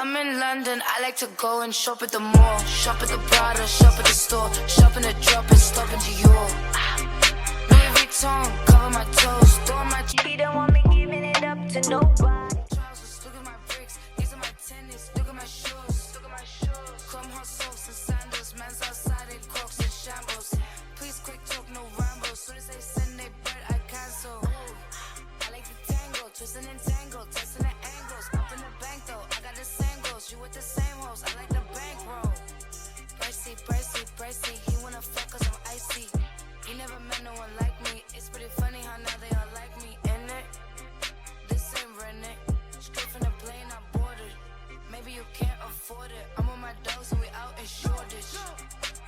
I'm in London, I like to go and shop at the mall. Shop at the Prada, shop at the store. Shop in the drop and stop in Dior. Louis Vuitton, cover my toes. Store my He don't want me giving it up to nobody. trousers, look at my bricks. These are my tennis, look at my shoes. Look at my shoes. Chrome hot socks and sandals. Man's outside in Crocs and shambles. Please quick talk, no rambles. Soon as they send they bread, I cancel. I like the tango, twisting and tangle, testing the angles. Up in the bank though, I got the same goals. You with the same hoes, I like the bankroll. Pricey, pricey, pricey. He wanna fuck cause I'm icy. He never met no one like me. It's pretty funny how now they all like me. In it, this ain't rent it. Straight from the plane, I boarded. Maybe you can't afford it. I'm with my dogs and we out in Shoreditch.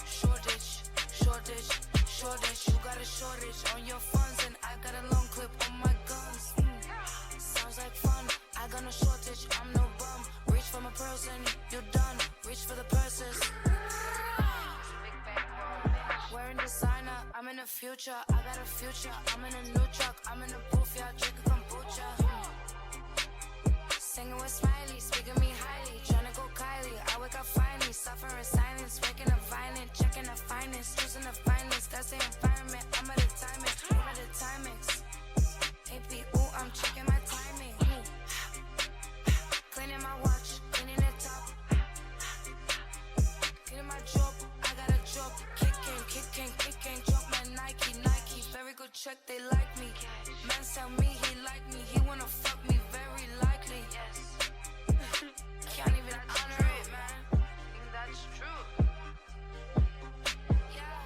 Shoreditch, Shoreditch, Shoreditch. You got a shortage on your funds and I got a long clip on my guns. Sounds like fun. I got no shortage. I'm no bum. Reach for my person, you done. Reach for the purses. Wearing designer, I'm in the future. I got a future. I'm in a new truck. I'm in a booth, yeah, drinking kombucha. Singing with Smiley, speaking me highly. Tryna go Kylie. I wake up finally, suffering silence, waking up violent, checking the finest, choosing the finest. That's the environment. I'm at the timing. I'm at the timings. AP, ooh, I'm checking my timing. Cleaning my watch, cleaning the top. Cleaning my job, I got a job. Kicking, drop my Nike. Very good check, they like me. Man tell me he like me, he wanna fuck me very likely. Can't even honor it, man. Think that's true. Yeah.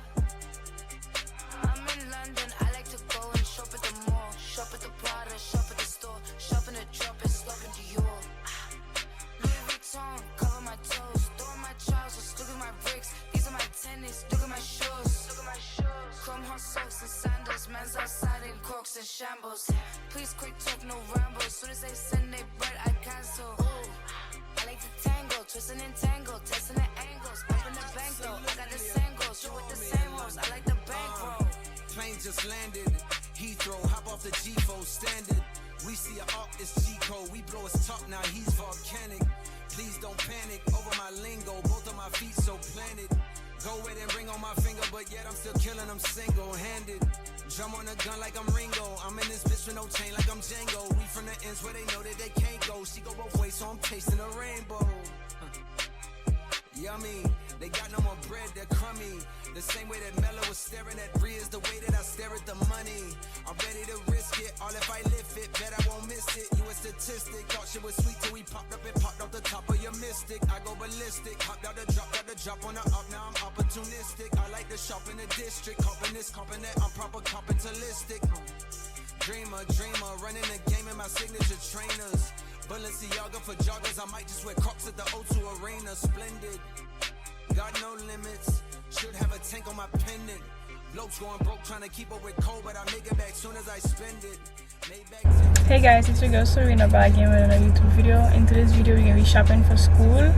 I'm in London, I like to go and shop at the mall. Shop at the Prada, shop at the store. Shop in the drop and stop in Dior. Louis Vuitton, cover my toes. Throw my trousers, look at my bricks. These are my tennis, look at my shoes. Look at my shoes. Chrome hot socks and sandals. Man's outside in Crocs and shambles. Please quick talk, no rambles. Soon as they send they bread, I cancel. Ooh, I like the tango, twisting and tangle, testing the angles. Up in the bank though, I got the same goals. You with the same hoes, I like the bankroll. Plane just landed. Heathrow, hop off the G4 standard. We see a arc, it's G-code. We blow his top, now he's volcanic. Please don't panic over my lingo. Both of my feet so planted. Go with and ring on my finger, but yet I'm still killing them single-handed. Drum on a gun like I'm Ringo. I'm in this bitch with no chain like I'm Django. We from the ends where they know that they can't go. She go both ways, so I'm tasting a rainbow. Yummy, they got no more bread, they're crummy. The same way that Mello was staring at Bree is the way that I stare at the money. I'm ready to risk it, all if I lift it, bet I won't miss it. You a statistic, thought shit was sweet till we popped up and popped off the top of your mystic. I go ballistic, hopped out the drop on the up, now I'm opportunistic. I like to shop in the district, hopping this, copping that, I'm proper capitalistic. Dreamer, running the game in my signature trainers. Balenciaga for joggers, I might just wear Crocs at the O2 Arena. Splendid, got no limits. Should have a tank on my pendant. Blokes going broke trying to keep up with cold, but I make it back soon as I spend it. Hey guys, it's your girl Serena back again with another YouTube video. In today's video, we're gonna be shopping for school.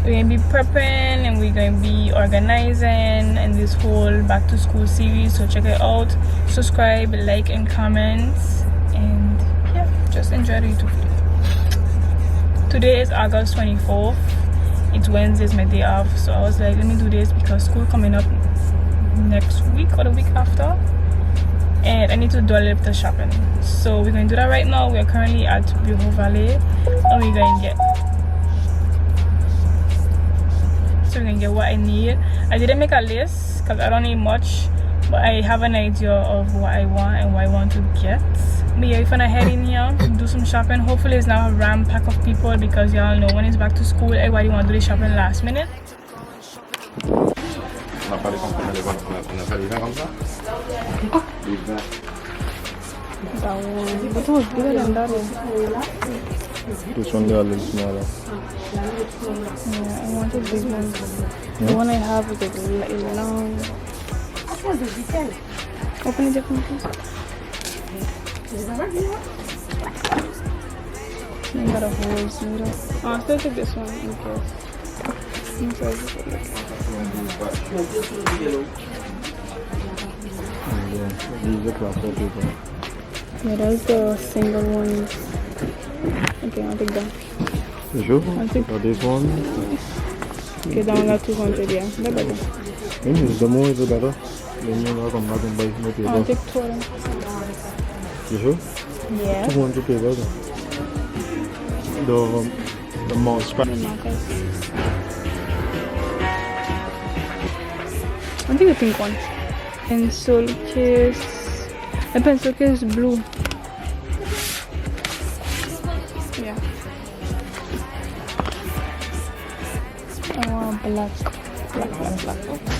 We're gonna be prepping and we're gonna be organizing in this whole back to school series. So check it out. Subscribe, like, and comment. And yeah, just enjoy the YouTube video. Today is August 24th. It's Wednesday, it's my day off. So I was like, let me do this because school coming up next week or the week after. And I need to do a little bit of shopping. So we're going to do that right now. We are currently at Bureau Valley. And we're going to get what I need. I didn't make a list because I don't need much. But I have an idea of what I want and what I want to get. But yeah, if I head in here, do some shopping. Hopefully it's not a ram pack of people because y'all know when it's back to school, everybody want to do the shopping last minute. This was bigger than that one. This one got a little smaller. Yeah, I want a big one. The one I have is like long. Open it different please. I got a hole smoother. Oh, I'll still take this one in case. These are proper people. Yeah, that's the single ones. Okay, I'll take that. You sure? I think- For this one? Okay, that one got 200, yeah. That better. The more is the better. Then you come back and buy more paper. I'll take 2 of them. You sure? Yeah. 200 paper. The mouse pad. The markers. I think the pink one. Pencil case. The pencil case is blue. Yeah. I want black. Oops.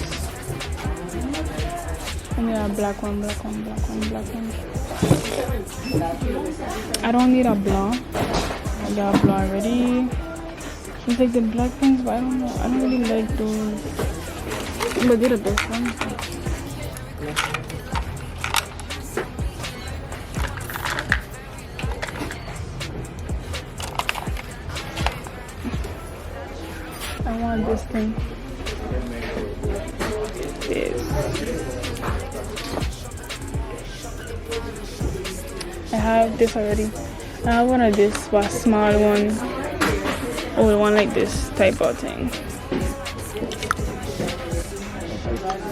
And yeah, black one. I don't need a blanc. I got a blanc already. It's like the black things, but I don't know. I don't really like those. But they're the best ones. I want this thing. This. I have this already. I have one of this, but a small one. Oh, one like this type of thing.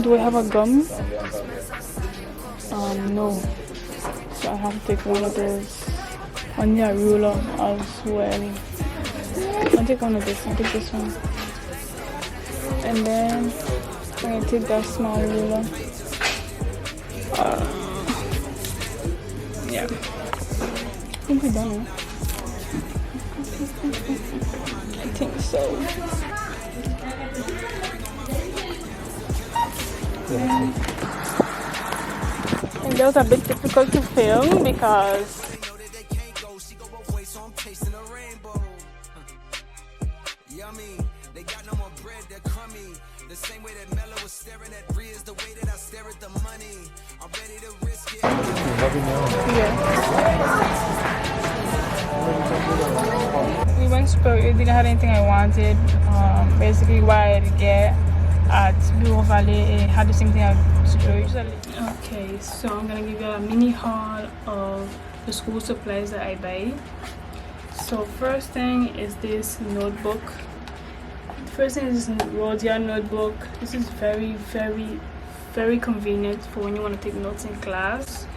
Do I have a gum? No. So I have to take one of those. I need a ruler as well. I'll take one of this. I'll take this one. And then I'm gonna take that small ruler. Yeah. I think we're done. I think so. And that was a bit difficult to film because They know that they can't go. She go both ways, so I'm tasting a rainbow. Yummy. They got no more bread, they're crummy. The same way that Mello was staring at Rhea is the way that I stare at the money. I'm ready to risk it. we went super. It didn't have anything I wanted. Basically, what I get at Bureau Valley, it had the same thing at Super usually. Okay, so I'm gonna give you a mini haul of the school supplies that I buy. So first thing is this notebook. First thing is this Rodeo Notebook. This is very convenient for when you want to take notes in class,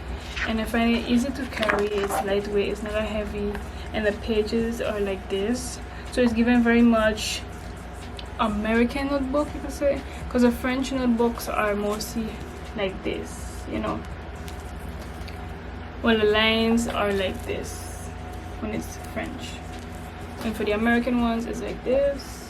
and I find it easy to carry. It's lightweight, it's not heavy, and the pages are like this, so it's given very much American notebook, you could say, because the French notebooks are mostly like this, you know. Well, the lines are like this when it's French, and for the American ones it's like this.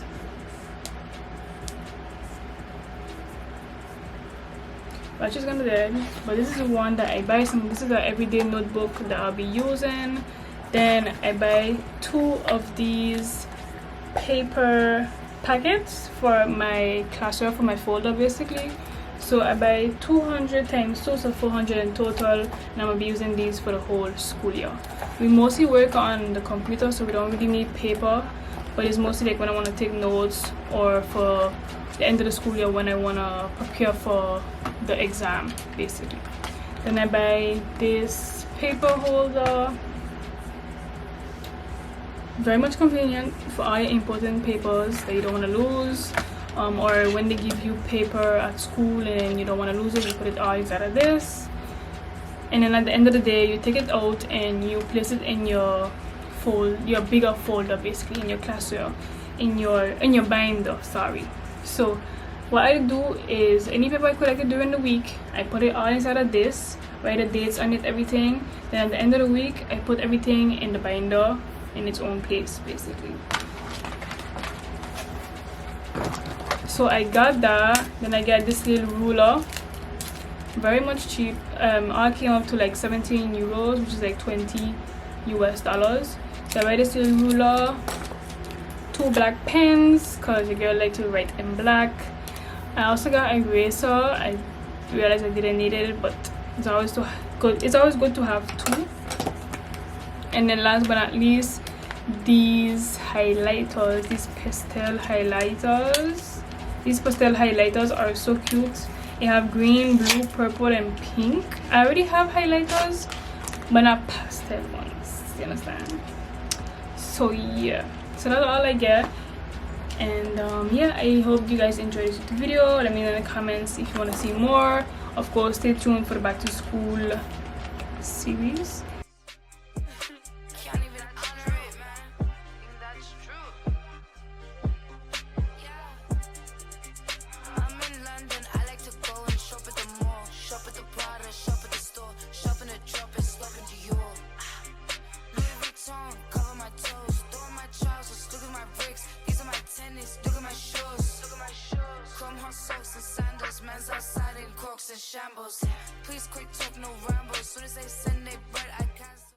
But just gonna do that. But this is the one that I buy. This is the everyday notebook that I'll be using. Then I buy 2 of these paper packets for my classroom, for my folder basically. So I buy 200 times 2, so 400 in total, and I'm gonna be using these for the whole school year. We mostly work on the computer, so we don't really need paper, but it's mostly like when I want to take notes or for the end of the school year when I want to prepare for the exam basically. Then I buy this paper holder, very much convenient for all your important papers that you don't want to lose, or when they give you paper at school and you don't want to lose it, you put it all inside of this, and then at the end of the day you take it out and you place it in your bigger folder basically, in your classroom, in your binder, sorry. So what I do is any paper I collected during the week, I put it all inside of this, write the dates on it, everything. Then at the end of the week I put everything in the binder in its own place basically. So I got that. Then I got this little ruler, very much cheap. All came up to like 17 euros, which is like $20 US. So I buy this little ruler, 2 black pens because the girl like to write in black. I also got an eraser. I realized I didn't need it, but it's always good. It's always good to have 2. And then last but not least, these highlighters, these pastel highlighters. These pastel highlighters are so cute. They have green, blue, purple, and pink. I already have highlighters, but not pastel ones. You understand? So yeah. So so that's all I get. And yeah, I hope you guys enjoyed this video. Let me know in the comments if you want to see more. Of course, stay tuned for the back to school series. Can't even honor it, man. That's true. Yeah. I'm in London. I like to go and shop at the mall, shop at the Prada, shop at the store, shop in the drop and slop in Dior. Louis Vuitton, cover my toes, throw on my trousers, look at my bricks. These are my tennis, look at my shoes, look at my shoes. Chrome hot socks and sandals, man's outside in Crocs and shambles. Please quick talk, no rambles. Soon as they send they bread, I cancel.